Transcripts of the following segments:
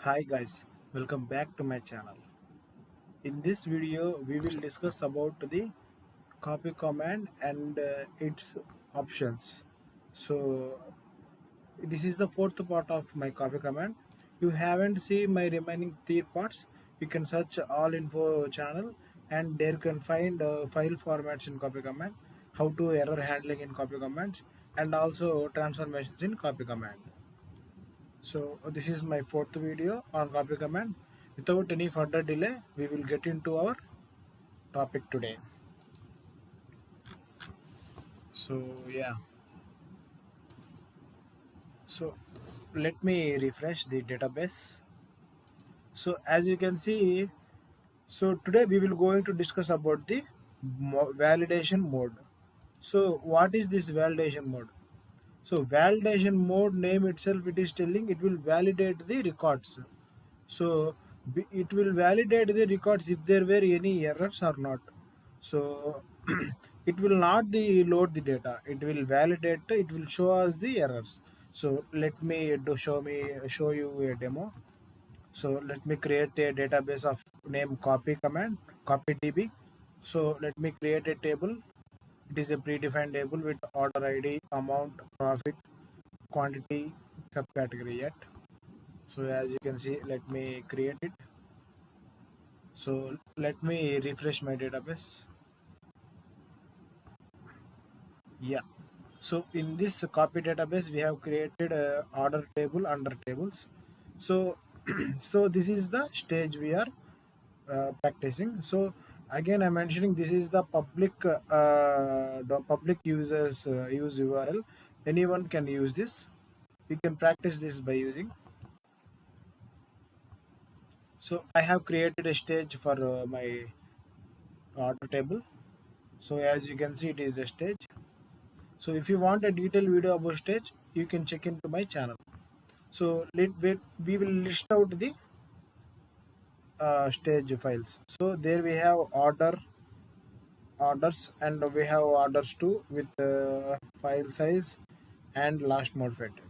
Hi guys, welcome back to my channel. In this video, we will discuss about the copy command and its options. So this is the fourth part of my copy command. You haven't seen my remaining three parts. You can search all info channel and there you can find file formats in copy command, how to error handling in copy commands, and also transformations in copy command. So this is my fourth video on copy command. Without any further delay, we will get into our topic today. So yeah, so let me refresh the database. So as you can see, so today we will going to discuss about the validation mode. So what is this validation mode? So validation mode name itself it is telling it will validate the records. So it will validate the records if there were any errors or not. So it will not load the data. It will validate. It will show us the errors. So let me show you a demo. So let me create a database of name copy command copy db. So let me create a table. It is a predefined table with order ID, amount, profit, quantity, subcategory yet. So as you can see, let me create it. So let me refresh my database. Yeah. So in this copy database, we have created a order table under tables. So so this is the stage we are practicing. So again, I'm mentioning this is the public users use URL. Anyone can use this. You can practice this by using. So I have created a stage for my order table. So as you can see, it is a stage. So if you want a detailed video about stage, you can check into my channel. So we will list out the stage files. So there we have orders and we have orders too with file size and last modified.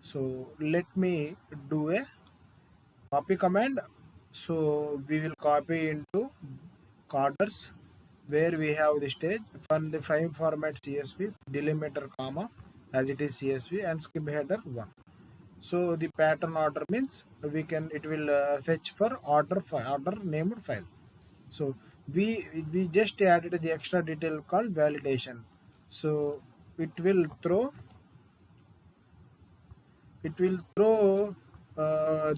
So let me do a copy command. So we will copy into orders where we have the stage from the frame format CSV delimiter comma as it is CSV and skip header 1. So the pattern order means it will fetch for order named file. So we just added the extra detail called validation. So it will throw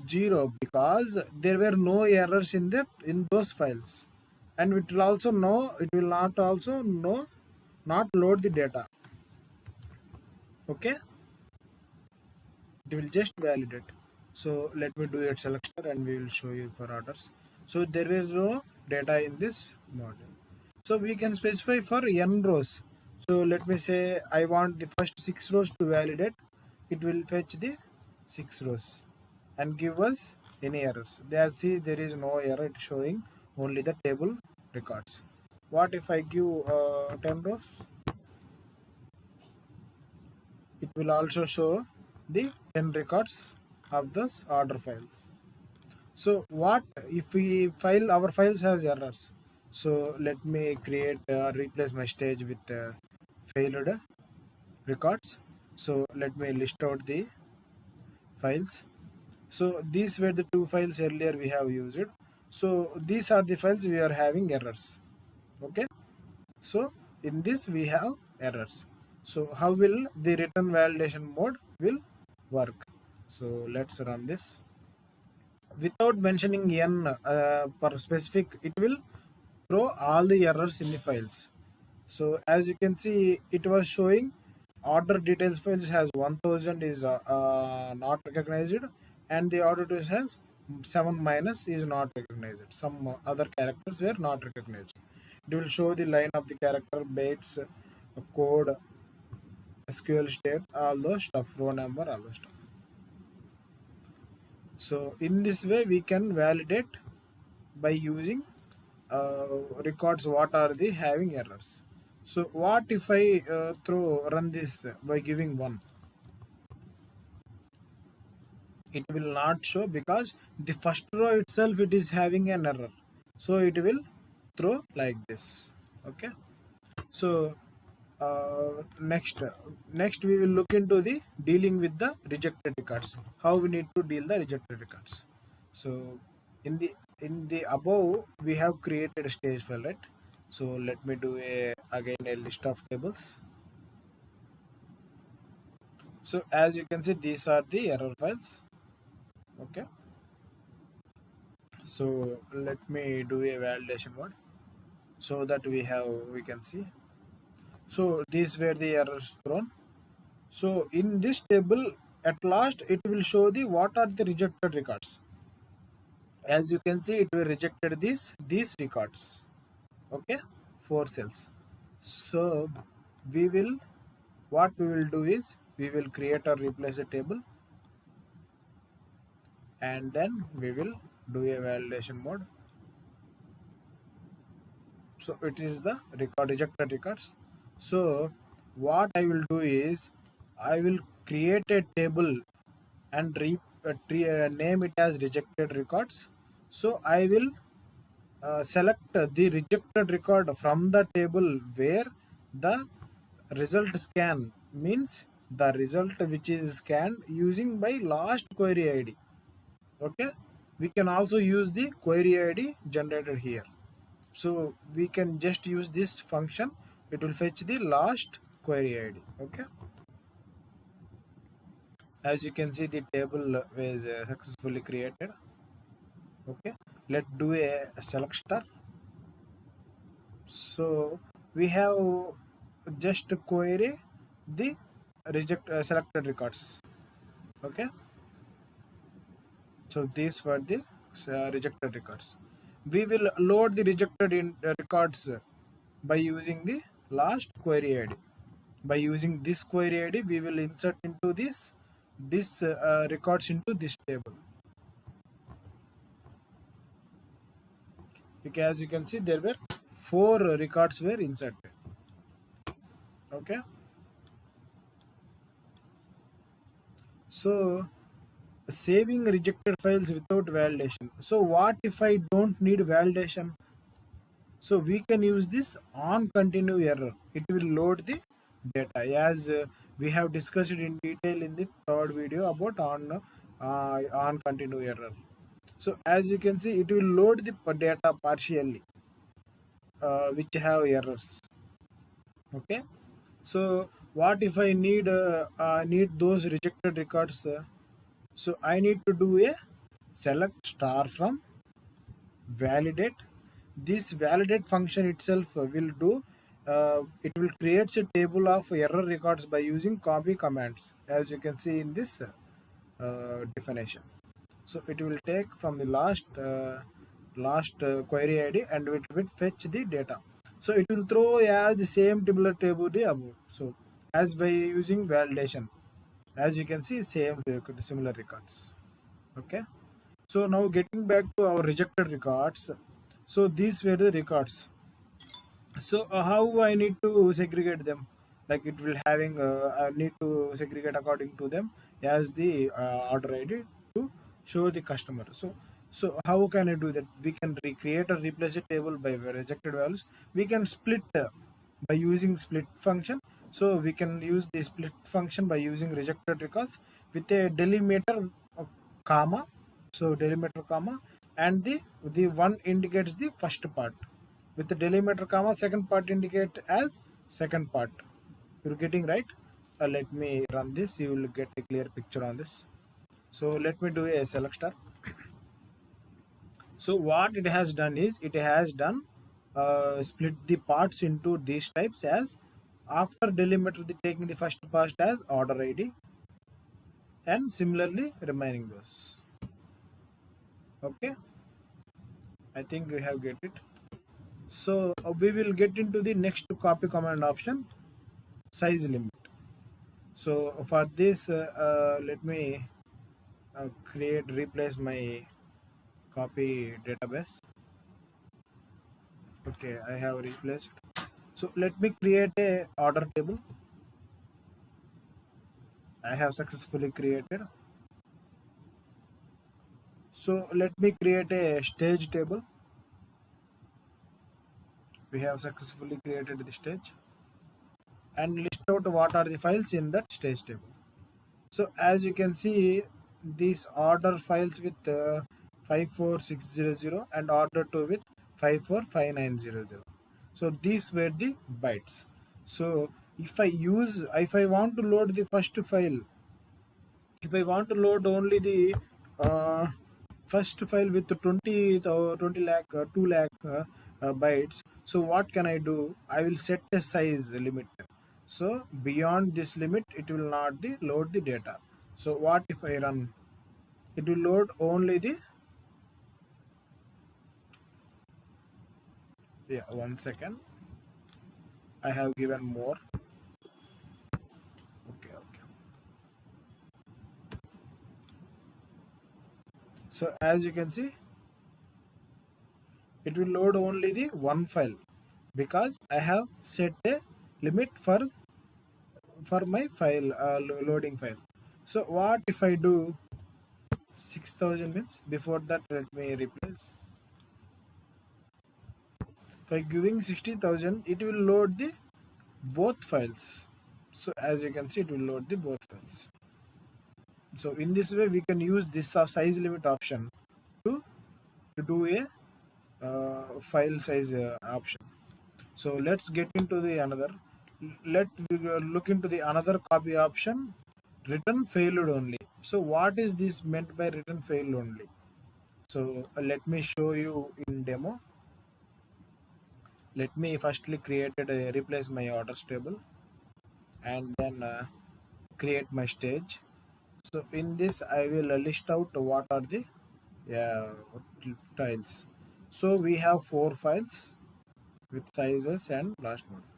zero because there were no errors in those files, and it will not also know not load the data. Okay, it will just validate. So let me do it selector and we will show you for orders. So there is no data in this model. So we can specify for n rows. So let me say I want the first 6 rows to validate. It will fetch the 6 rows and give us any errors. There see there is no error showing only the table records. What if I give 10 rows? It will also show the 10 records of those order files. So what if we file our files has errors? So let me create replace my stage with failed records. So let me list out the files. So these were the two files earlier we have used. So these are the files we are having errors. Okay. So in this we have errors. So how will the return validation mode will work? So let's run this. Without mentioning n per specific, it will throw all the errors in the files. So as you can see, it was showing order details files has 1000 is not recognized, and the order to has 7 minus is not recognized. Some other characters were not recognized. It will show the line of the character, bytes, code, SQL state, all those stuff, row number, all those stuff. So in this way, we can validate by using records what are they having errors. So what if I run this by giving 1? it will not show because the first row itself it is having an error, so it will throw like this. Okay, so next we will look into the dealing with the rejected records, how we need to deal the rejected records. So in the above we have created a stage file, right? So let me do again a list of tables. So as you can see, these are the error files. Okay, so let me do a validation mode so that we can see. So these were the errors thrown. So in this table, at last it will show the what are the rejected records. As you can see, it will rejected these records. Okay, 4 cells. So we will what we will do is we will create or replace a table, and then we will do a validation mode. So it is the rejected records. So what I will do is I will create a table and name it as rejected records. So I will select the rejected record from the table where the result scan means the result which is scanned using by last query id. Okay, we can also use the query id generated here. So we can just use this function, it will fetch the last query id. Okay, as you can see, the table is successfully created. Okay, let's do a select star. So we have just query the selected records. Okay, so these were the rejected records. We will load the rejected records by using the last query id. By using this query id, we will insert into this records into this table. Because as you can see, there were 4 records were inserted. Okay, so saving rejected files without validation. So what if I don't need validation? So we can use this on continue error. It will load the data as we have discussed in detail in the third video about on continue error. So as you can see, it will load the data partially which have errors. Okay, so what if I need those rejected records? So I need to do a select star from validate. This validate function itself will do it will create a table of error records by using copy commands, as you can see in this definition. So it will take from the last query id and it will fetch the data. So it will throw as the same tabular table the above. So as by using validation, as you can see, similar records. Okay, so now getting back to our rejected records. So these were the records. So how I need to segregate them? Like it will having I need to segregate according to them as the order ID to show the customer. So how can I do that? We can recreate or replace a table by rejected values. We can split by using split function. So we can use the split function by using rejected records with a delimiter comma. So delimiter comma, and the one indicates the first part with the delimiter comma, second part indicate as second part. You're getting right. Let me run this, you will get a clear picture on this. So let me do a select star. So what it has done is it has done split the parts into these types as after delimiter the taking the first part as order id and similarly remaining those. Okay, I think we have get it. So we will get into the next copy command option, size limit. So for this let me replace my copy database. Okay, I have replaced. So let me create a order table. I have successfully created. So let me create a stage table. We have successfully created the stage and list out what are the files in that stage table. So as you can see, these order files with 54600 and order 2 with 545900. So these were the bytes. So if I want to load the first file, if I want to load only the uh, first file with 20 lakh 2 lakh bytes, so what can I do? I will set a size limit. So beyond this limit it will not load the data. So what if I run? It will load only the, yeah, 1 second, I have given more. Okay. So as you can see, it will load only the one file because I have set a limit for my file loading file. So what if I do 6000 means, before that let me replace. By giving 60,000 it will load the both files. So as you can see, it will load the both files. So in this way we can use this size limit option to do a file size option. So let's get into the another. Let we look into the another copy option, return failed only. So what is this meant by return failed only? So let me show you in demo. Let me firstly replace my orders table and then create my stage. So in this I will list out what are the tiles. So we have 4 files with sizes and last modifier.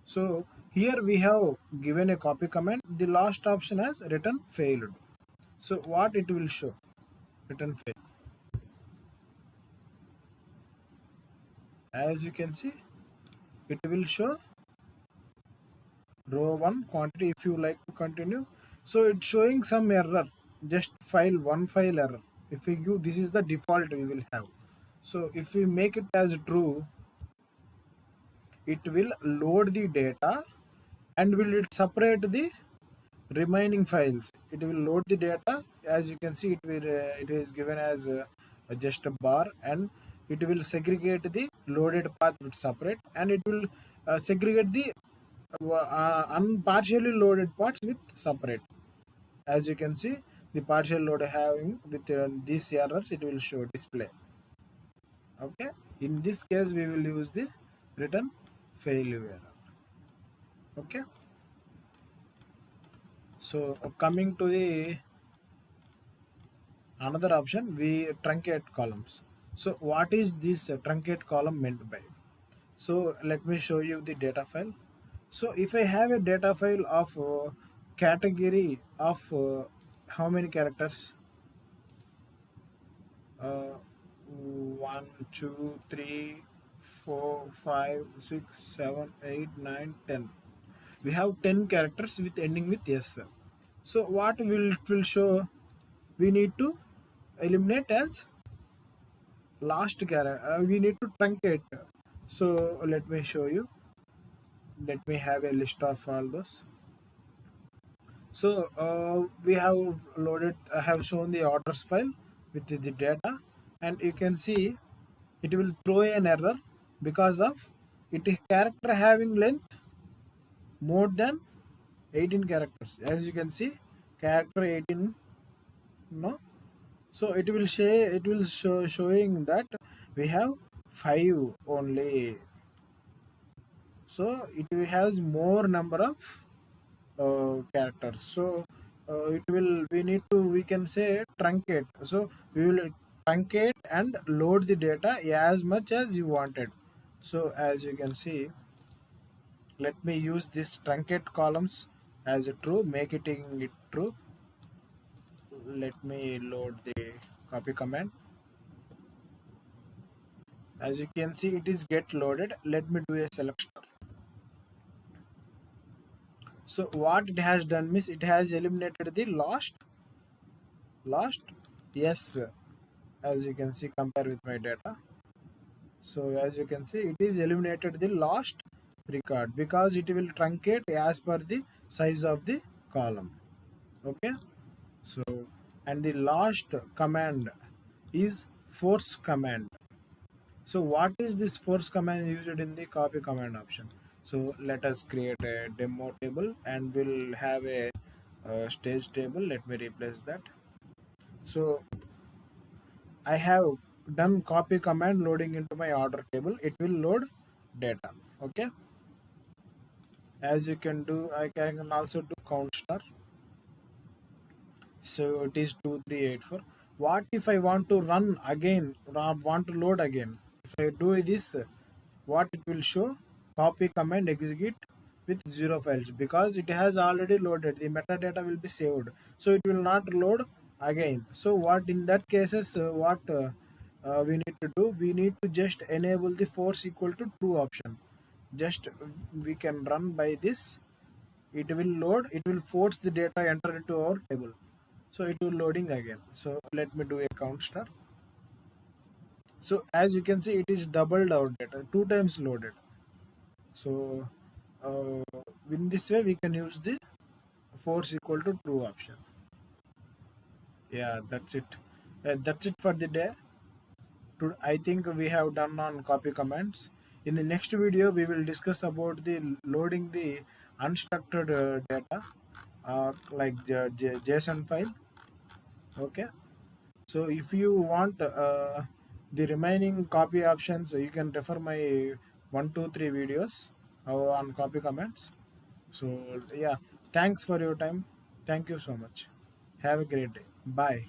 So here we have given a copy command. The last option has return failed. So what it will show? Return failed. As you can see, it will show row 1 quantity. If you like to continue, so it's showing some error, just file one file error. If we give, this is the default we will have. So if we make it as true, it will load the data and will it separate the remaining files. It will load the data. As you can see, it is given as just a bar, and it will segregate the loaded path with separate, and it will segregate the unpartially loaded parts with separate. As you can see, the partial load having with these errors, it will show display. Okay, in this case we will use the return failure error. Okay, so coming to the another option, we truncate columns. So what is this truncate column meant by? So let me show you the data file. So if I have a data file of category of how many characters, uh, 1 2 3 4 5 6 7 8 9 10, we have 10 characters with ending with s. So what will it will show? We need to eliminate as last character. We need to truncate. So let me show you. Let me have a list of all those. So we have loaded, I have shown the orders file with the data, and you can see it will throw an error because of it is character having length more than 18 characters. As you can see, character 18, no. So it will say, it will showing that we have 5 only. So it has more number of characters. So it will, we need to, we can say truncate. So we will truncate and load the data as much as you wanted. So as you can see, let me use this truncate columns as a true, make it true. Let me load the copy command. As you can see, it is get loaded. Let me do a select star. So what it has done means, it has eliminated the last, yes, as you can see, compare with my data. So as you can see, it is eliminated the last record because it will truncate as per the size of the column. Okay. So, and the last command is force command. So what is this force command used in the copy command option? So let us create a demo table and we'll have a stage table. Let me replace that. So I have done copy command loading into my order table. It will load data. Okay. As you can do, I can also do count star. So it is 2384. What if I want to run again, want to load again? If I do this, what it will show? Copy command execute with 0 files because it has already loaded. The metadata will be saved. So it will not load again. So what in that cases, what we need to do? We need to just enable the force equal to true option. Just we can run by this. It will load. It will force the data enter into our table, so it will loading again. So let me do a count star. So as you can see, it is doubled our data, two times loaded. So in this way we can use the force equal to true option. Yeah, that's it. That's it for the day. I think we have done on copy commands. In the next video we will discuss about the loading the unstructured data, like JSON file. Okay. So if you want the remaining copy options, you can refer my 1, 2, 3 videos on copy commands. So yeah, thanks for your time. Thank you so much. Have a great day. Bye.